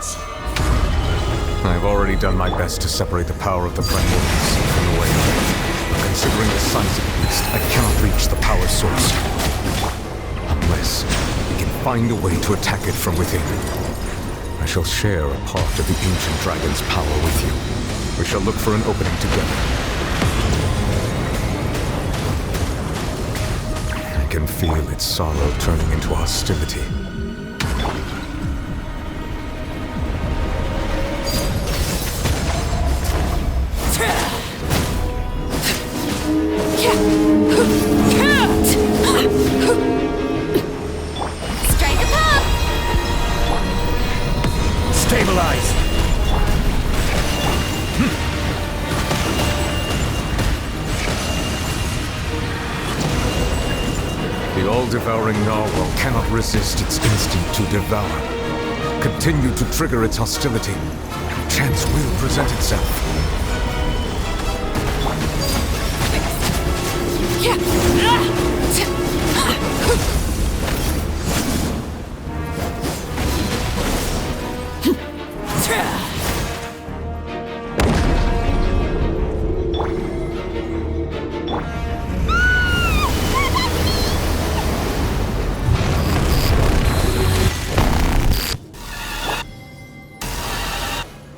much. I've already done my best to separate the power of the primordial sea from the wave. But considering the size of the beast, I cannot reach the power source. Unless we can find a way to attack it from within. I shall share a part of the ancient dragon's power with you. We shall look for an opening together. I can feel its sorrow turning into hostility. Strike a pop! Stabilize! The all-devouring narwhal cannot resist its instinct to devour. Continue to trigger its hostility. Chance will present itself.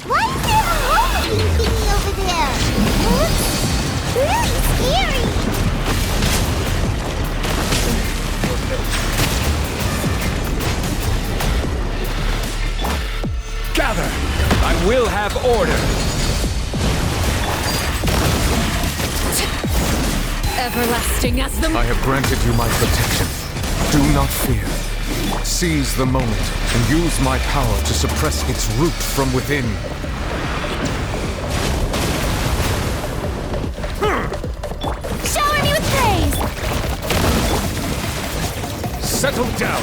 Why is there a hole thingy over there? Looks really scary. Gather! I will have order! Everlasting as the... I have granted you my protection. Do not fear. Seize the moment and use my power to suppress its root from within. Shower me with praise! Settle down!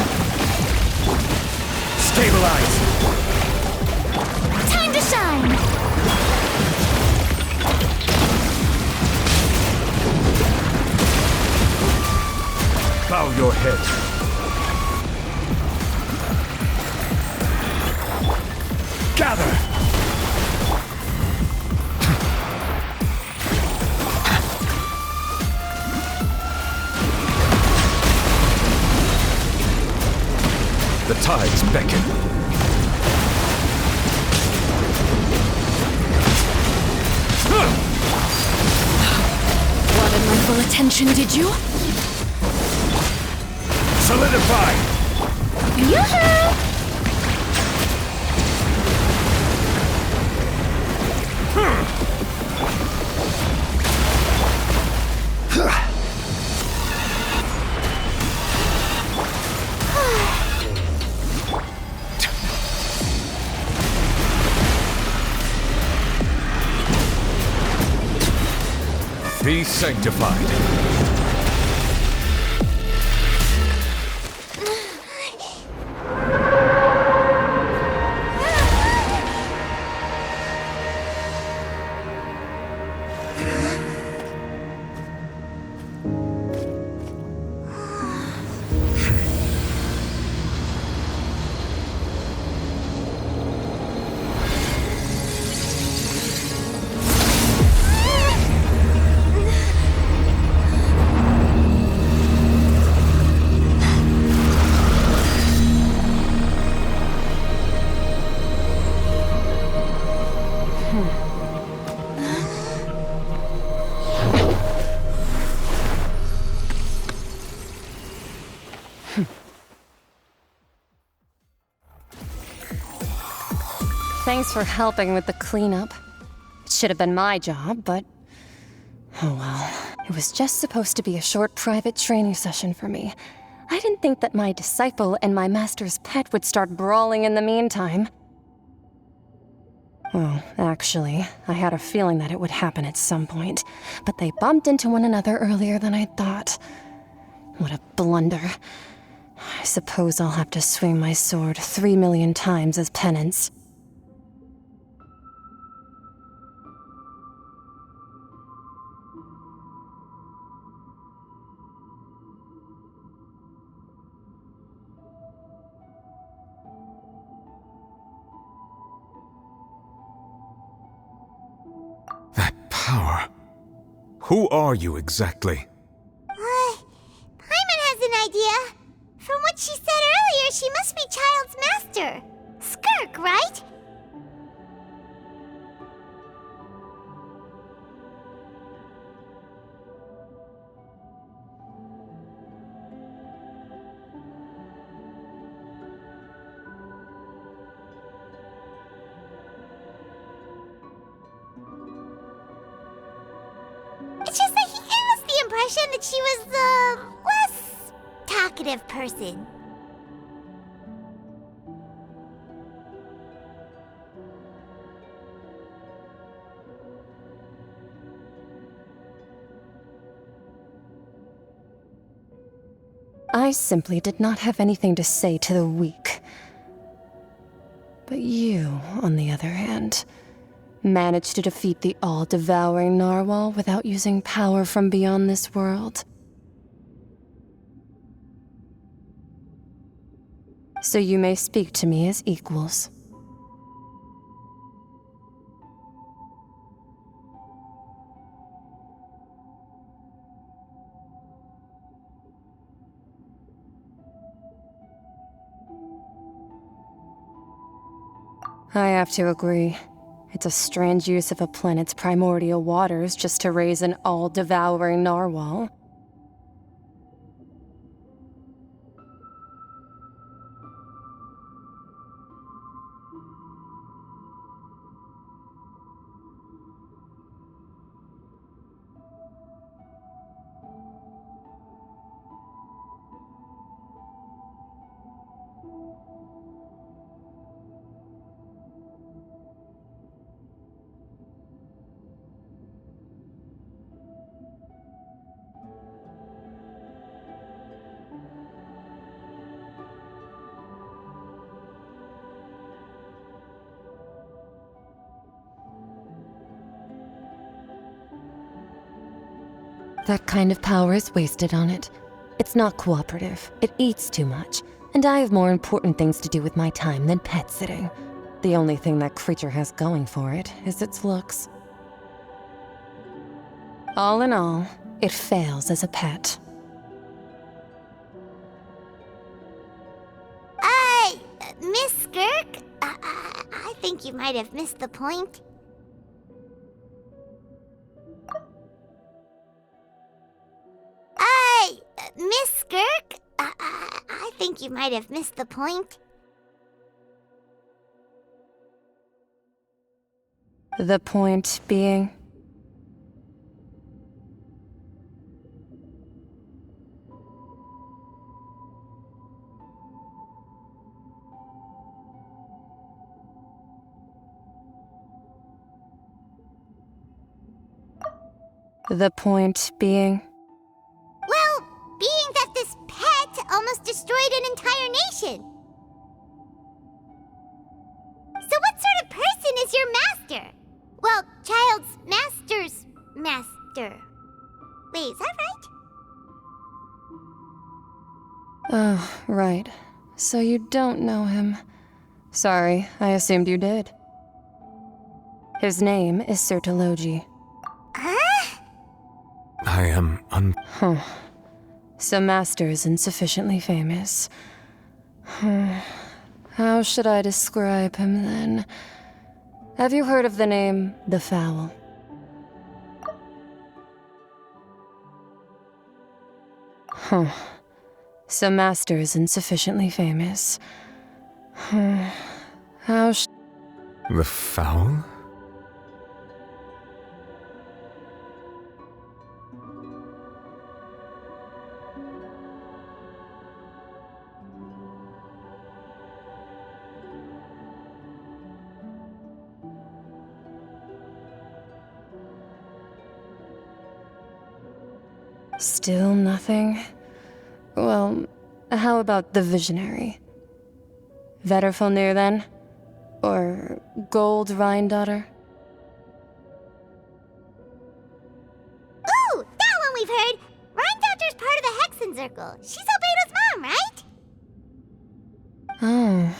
Stabilize! Time to shine! Bow your head. Gather! The tides beckon. Wanted my full attention, did you? Solidify! Yoo-hoo! Be sanctified. Thanks for helping with the cleanup. It should have been my job, but... oh well. It was just supposed to be a short private training session for me. I didn't think that my disciple and my master's pet would start brawling in the meantime. Well, actually, I had a feeling that it would happen at some point, but they bumped into one another earlier than I thought. What a blunder. I suppose I'll have to swing my sword 3 million times as penance. power. Who are you exactly? Paimon has an idea. From what she said earlier, she must be Child's master. Skirk, right? It's just that he gave us the impression that she was the less talkative person. I simply did not have anything to say to the weak. But you, on the other hand, managed to defeat the all-devouring narwhal without using power from beyond this world. So you may speak to me as equals. I have to agree. It's a strange use of a planet's primordial waters just to raise an all-devouring narwhal. That kind of power is wasted on it. It's not cooperative. It eats too much. And I have more important things to do with my time than pet sitting. The only thing that creature has going for it is its looks. All in all, it fails as a pet. Miss Skirk? I think you might have missed the point. Miss Skirk? I think you might have missed the point. The point being? The point being? Well, being that this pet almost destroyed an entire nation. So what sort of person is your master? Well, Child's master's master. Wait, is that right? Oh, right. So you don't know him. Sorry, I assumed you did. His name is Sertologi. Huh? I am Huh. So Master is insufficiently famous. How should I describe him then? Have you heard of the name The Fowl? Huh. So Master is insufficiently famous. How the foul? Still nothing? Well, how about the Visionary? Vetterfulnir, then? Or Gold Rhindaughter? Ooh, that one we've heard. Rhindaughter's part of the Hexen Circle. She's Albedo's mom, right? Oh,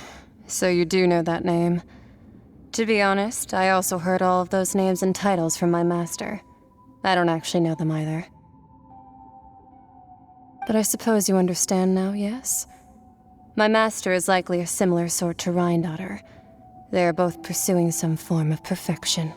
so you do know that name. To be honest, I also heard all of those names and titles from my master. I don't actually know them either. But I suppose you understand now, yes? My master is likely a similar sort to Rhine-daughter. They are both pursuing some form of perfection.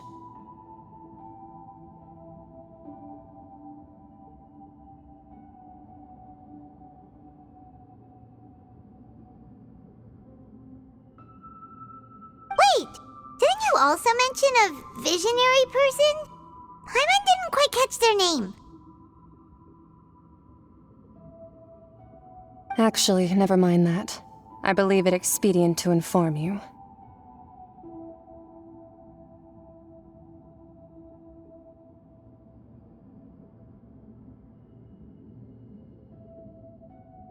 Wait! Didn't you also mention a visionary person? Paimon didn't quite catch their name. Actually, never mind that. I believe it expedient to inform you.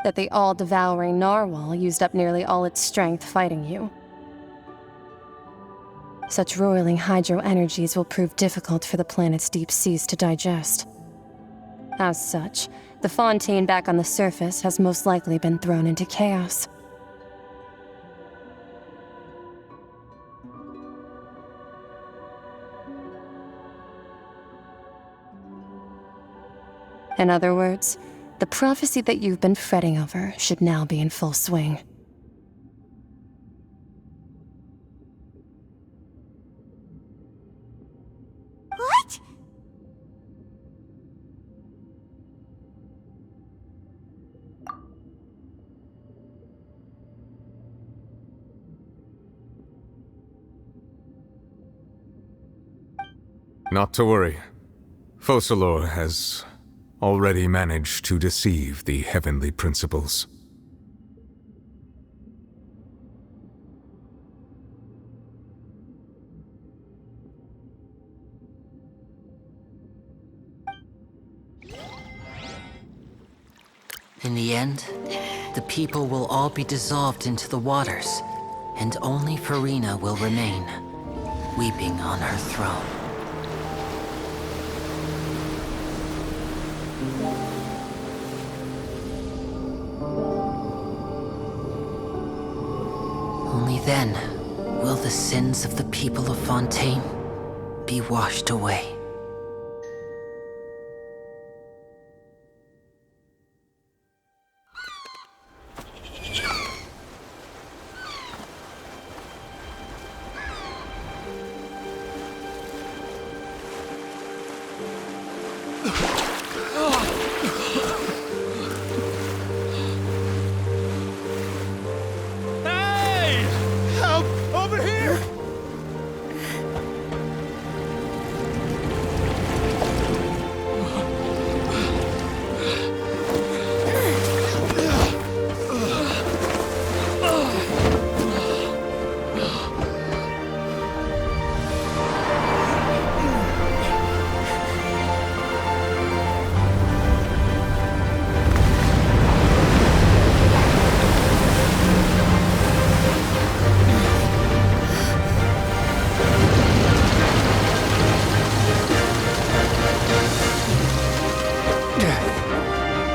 That the all-devouring narwhal used up nearly all its strength fighting you. Such roiling hydro energies will prove difficult for the planet's deep seas to digest. As such, the Fontaine back on the surface has most likely been thrown into chaos. In other words, the prophecy that you've been fretting over should now be in full swing. What? Not to worry. Focalor has already managed to deceive the heavenly principles. In the end, the people will all be dissolved into the waters, and only Farina will remain, weeping on her throne. Only then will the sins of the people of Fontaine be washed away.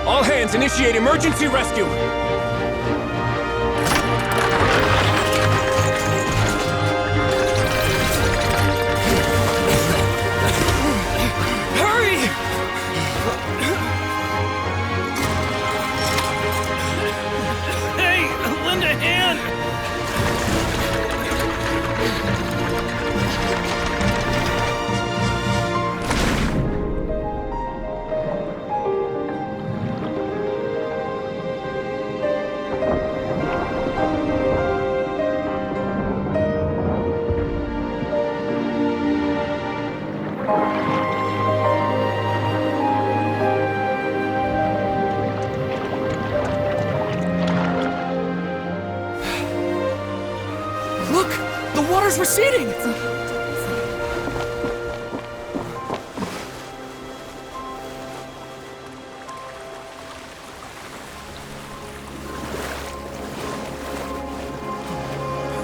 All hands, initiate emergency rescue! Hurry! Hey, lend a hand! Look! The water's receding!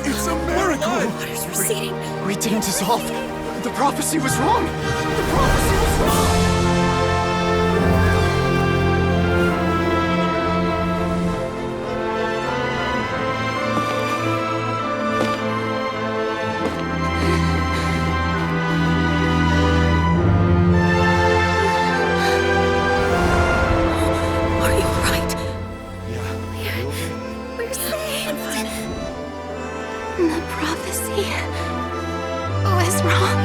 It's a miracle! Water's receding. We didn't dissolve. The prophecy was wrong! The prophecy was wrong! The prophecy was wrong.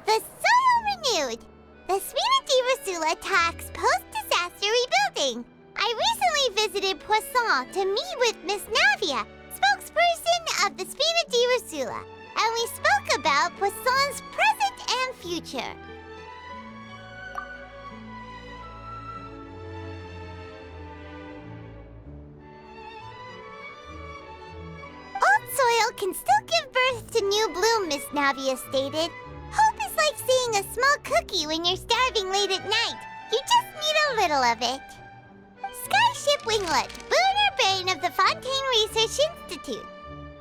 The soil renewed. The Spina attacks post-disaster rebuilding. I recently visited Poisson to meet with Miss Navia, spokesperson of the Spina, and we spoke about Poisson's present and future. Old soil can still give birth to new bloom, Miss Navia stated. Hope is like seeing a small cookie when you're starving late at night. You just need a little of it. Skyship Winglet, boon or bane of the Fontaine Research Institute.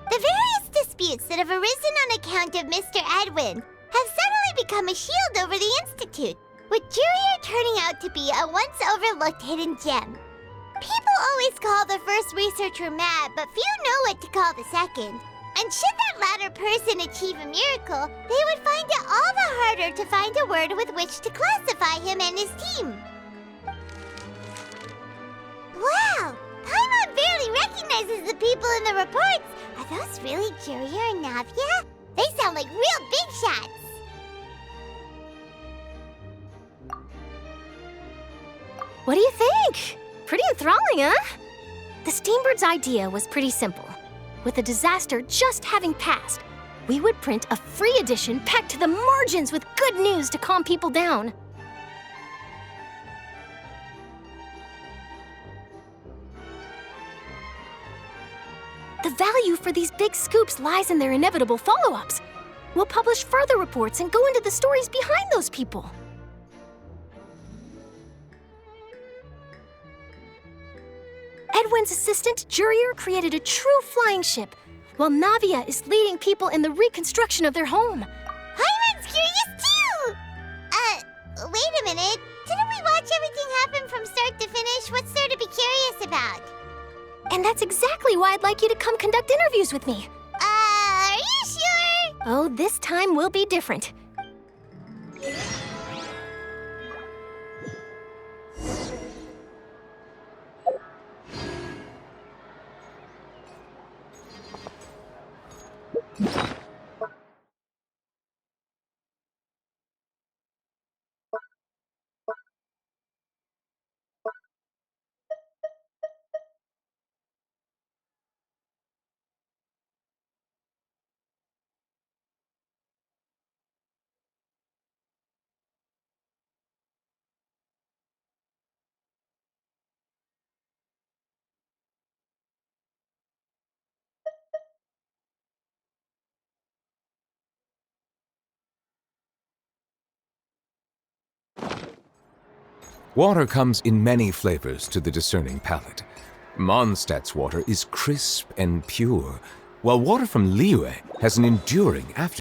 The various disputes that have arisen on account of Mr. Edwin have suddenly become a shield over the Institute, with Jurier turning out to be a once overlooked hidden gem. People always call the first researcher mad, but few know what to call the second. And should that latter person achieve a miracle, they would find it all the harder to find a word with which to classify him and his team. Wow! Paimon barely recognizes the people in the reports. Are those really Jurier and Navia? They sound like real big shots. What do you think? Pretty enthralling, huh? The Steambird's idea was pretty simple. With the disaster just having passed, we would print a free edition packed to the margins with good news to calm people down. The value for these big scoops lies in their inevitable follow-ups. We'll publish further reports and go into the stories behind those people. Edwin's assistant, Jurier, created a true flying ship, while Navia is leading people in the reconstruction of their home. Paimon's curious too! Wait a minute. Didn't we watch everything happen from start to finish? What's there to be curious about? And that's exactly why I'd like you to come conduct interviews with me. Are you sure? Oh, this time will be different. Water comes in many flavors to the discerning palate. Mondstadt's water is crisp and pure, while water from Liyue has an enduring aftertaste.